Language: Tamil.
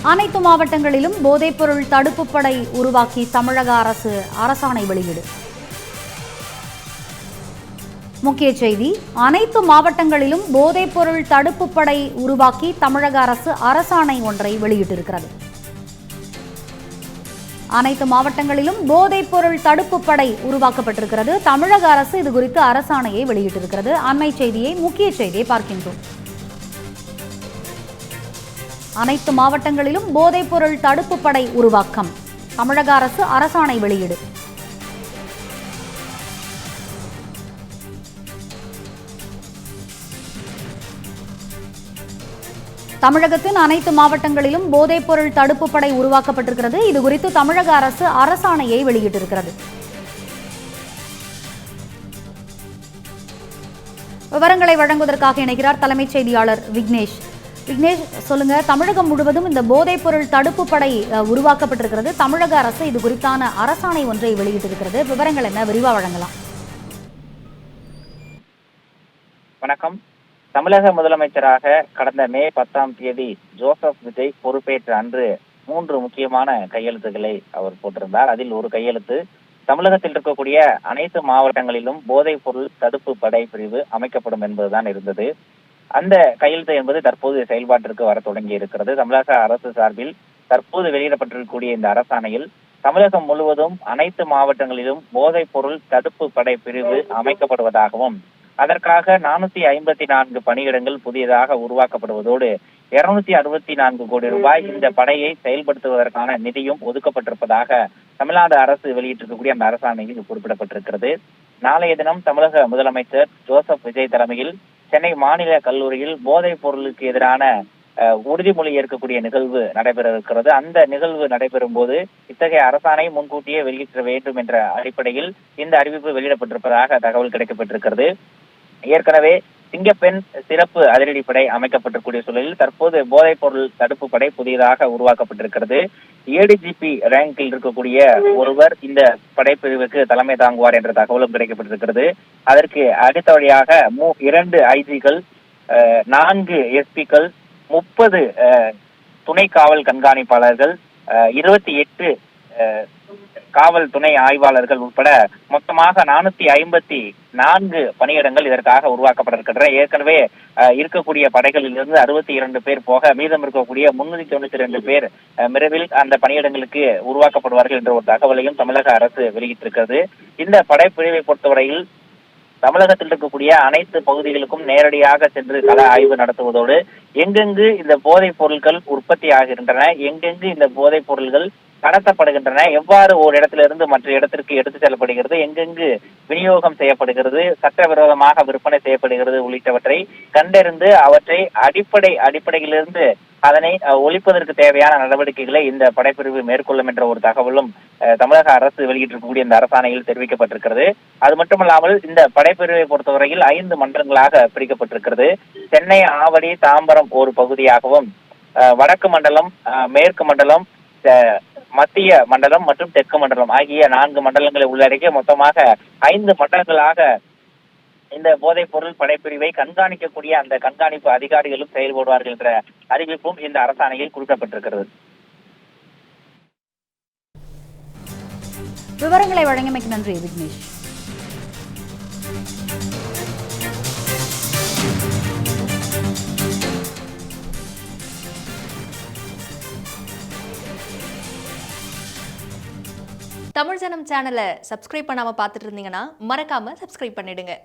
அனைத்து மாவட்டங்களிலும் போதைப்பொருள் தடுப்பு படை உருவாக்கி தமிழக அரசு அரசாணை வெளியீடு. முக்கிய செய்தி: அனைத்து மாவட்டங்களிலும் போதைப்பொருள் தடுப்பு படை உருவாக்கி தமிழக அரசு அரசாணை ஒன்றை வெளியிட்டிருக்கிறது. அனைத்து மாவட்டங்களிலும் போதைப்பொருள் தடுப்பு படை உருவாக்கப்பட்டிருக்கிறது. தமிழக அரசு இதுகுறித்து அரசாணையை வெளியிட்டிருக்கிறது. அண்மை செய்தியை, முக்கிய செய்தியை பார்க்கின்றோம். அனைத்து மாவட்டங்களிலும் போதைப்பொருள் தடுப்பு படை உருவாக்கம். தமிழக அரசு அரசாணை வெளியீடு. தமிழகத்தின் அனைத்து மாவட்டங்களிலும் போதைப்பொருள் தடுப்பு படை உருவாக்கப்பட்டிருக்கிறது. இதுகுறித்து தமிழக அரசு அரசாணையை வெளியிட்டிருக்கிறது. விவரங்களை வழங்குவதற்காக இணைகிறார் தலைமைச் செய்தியாளர் விக்னேஷ். விக்னேஷ், சொல்லுங்க, தமிழகம் முழுவதும் இந்த போதைப்பொருள் தடுப்பு படை உருவாக்கப்பட்டிருக்கிறது. தமிழக அரசு இது குறித்தான அரசாணை ஒன்றை வெளியிட்டிருக்கிறது. விவரங்கள் என்ன, விரிவா வழங்கலாம்? வணக்கம். தமிழக முதலமைச்சராக கடந்த மே 10 ஜோசப் விஜய் பொறுப்பேற்ற அன்று 3 முக்கியமான கையெழுத்துக்களை அவர் போட்டிருந்தார். அதில் ஒரு கையெழுத்து, தமிழகத்தில் இருக்கக்கூடிய அனைத்து மாவட்டங்களிலும் போதைப் பொருள் தடுப்பு படை பிரிவு அமைக்கப்படும் என்பதுதான் இருந்தது. அந்த கையெழுத்து என்பது தற்போது செயல்பாட்டிற்கு வர தொடங்கி இருக்கிறது. தமிழக அரசு சார்பில் தற்போது வெளியிடப்பட்டிருக்கக்கூடிய இந்த அரசாணையில் தமிழகம் முழுவதும் அனைத்து மாவட்டங்களிலும் போதைப் பொருள் தடுப்பு படை பிரிவு அமைக்கப்படுவதாகவும், அதற்காக 454 பணியிடங்கள் புதியதாக உருவாக்கப்படுவதோடு 264 கோடி ரூபாய் இந்த படையை செயல்படுத்துவதற்கான நிதியும் ஒதுக்கப்பட்டிருப்பதாக தமிழ்நாடு அரசு வெளியிட்டிருக்கக்கூடிய அந்த அரசாணையில் குறிப்பிடப்பட்டிருக்கிறது. நாளைய தினம் தமிழக முதலமைச்சர் ஜோசப் விஜய் தலைமையில் சென்னை மாநில கல்லூரியில் போதைப் பொருளுக்கு எதிரான உறுதிமொழி ஏற்கக்கூடிய நிகழ்வு நடைபெற இருக்கிறது. அந்த நிகழ்வு நடைபெறும் போது இத்தகைய அரசாணை முன்கூட்டியே வெளியிட வேண்டும் என்ற அடிப்படையில் இந்த அறிவிப்பு வெளியிடப்பட்டிருப்பதாக தகவல் கிடைக்கப்பட்டிருக்கிறது. ஏற்கனவே சிங்கப்பெண் சிறப்பு அதிரடிப்படை அமைக்கப்பட்டிருக்கூடிய சூழலில் தற்போது போதைப் பொருள் தடுப்பு படை புதியதாக உருவாக்கப்பட்டிருக்கிறது. ஏடிஜிபி ரேங்கில் இருக்கக்கூடிய ஒருவர் இந்த படைப்பிரிவுக்கு தலைமை தாங்குவார் என்ற தகவலும் கிடைக்கப்பட்டிருக்கிறது. அதற்கு அடுத்த வழியாக 2 ஐஜிகள், 4 எஸ்பிக்கள், 30 துணை காவல் கண்காணிப்பாளர்கள், 28 காவல் துணை ஆய்வாளர்கள் உட்பட மொத்தமாக 454 பணியிடங்கள் இதற்காக உருவாக்கப்பட்டிருக்கின்றன. ஏற்கனவே இருக்கக்கூடிய படைகளில் இருந்து 62 பேர் போக மீதம் இருக்கக்கூடிய 392 பேர் விரைவில் அந்த பணியிடங்களுக்கு உருவாக்கப்படுவார்கள் என்ற ஒரு தகவலையும் தமிழக அரசு வெளியிட்டிருக்கிறது. இந்த படைப்பிரிவை பொறுத்தவரையில் தமிழகத்தில் இருக்கக்கூடிய அனைத்து பகுதிகளுக்கும் நேரடியாக சென்று கள ஆய்வு நடத்துவதோடு எங்கெங்கு இந்த போதைப் பொருட்கள் உற்பத்தி ஆகின்றன, எங்கெங்கு இந்த போதைப் பொருள்கள் கடத்தப்படுகின்றன, எவ்வாறு ஒரு இடத்திலிருந்து மற்ற இடத்திற்கு எடுத்து செல்லப்படுகிறது, எங்கெங்கு விநியோகம் செய்யப்படுகிறது, சட்டவிரோதமாக விற்பனை செய்யப்படுகிறது உள்ளிட்டவற்றை கண்டறிந்து அவற்றை அடிப்படையிலிருந்து அதனை ஒழிப்பதற்கு தேவையான நடவடிக்கைகளை இந்த படைப்பிரிவு மேற்கொள்ளும் என்ற ஒரு தகவலும் தமிழக அரசு வெளியிட்டிருக்கக்கூடிய இந்த அரசாணையில் தெரிவிக்கப்பட்டிருக்கிறது. அது மட்டுமல்லாமல் இந்த படைப்பிரிவை பொறுத்தவரையில் 5 மண்டலங்களாக பிரிக்கப்பட்டிருக்கிறது. சென்னை, ஆவடி, தாம்பரம் ஒரு பகுதியாகவும், வடக்கு மண்டலம், மேற்கு மண்டலம், மத்திய மண்டலம் மற்றும் தெற்கு மண்டலம் ஆகிய 4 மண்டலங்களை உள்ளடக்கிய மொத்தமாக 5 மண்டலங்களாக இந்த போதைப் பொருள் படைப்பிரிவை கண்காணிக்கக்கூடிய அந்த கண்காணிப்பு அதிகாரிகளும் செயல்படுவார்கள் என்ற அறிவிப்பும் இந்த அரசாணையில் குறிப்பிடப்பட்டிருக்கிறது. விவரங்களை வழங்கியமைக்கு நன்றி விக்னேஷ். தமிழ் ஜனம் சேனலை சப்ஸ்கிரைப் பண்ணாம பார்த்துட்டு இருந்தீங்கன்னா மறக்காம சப்ஸ்கிரைப் பண்ணிடுங்க.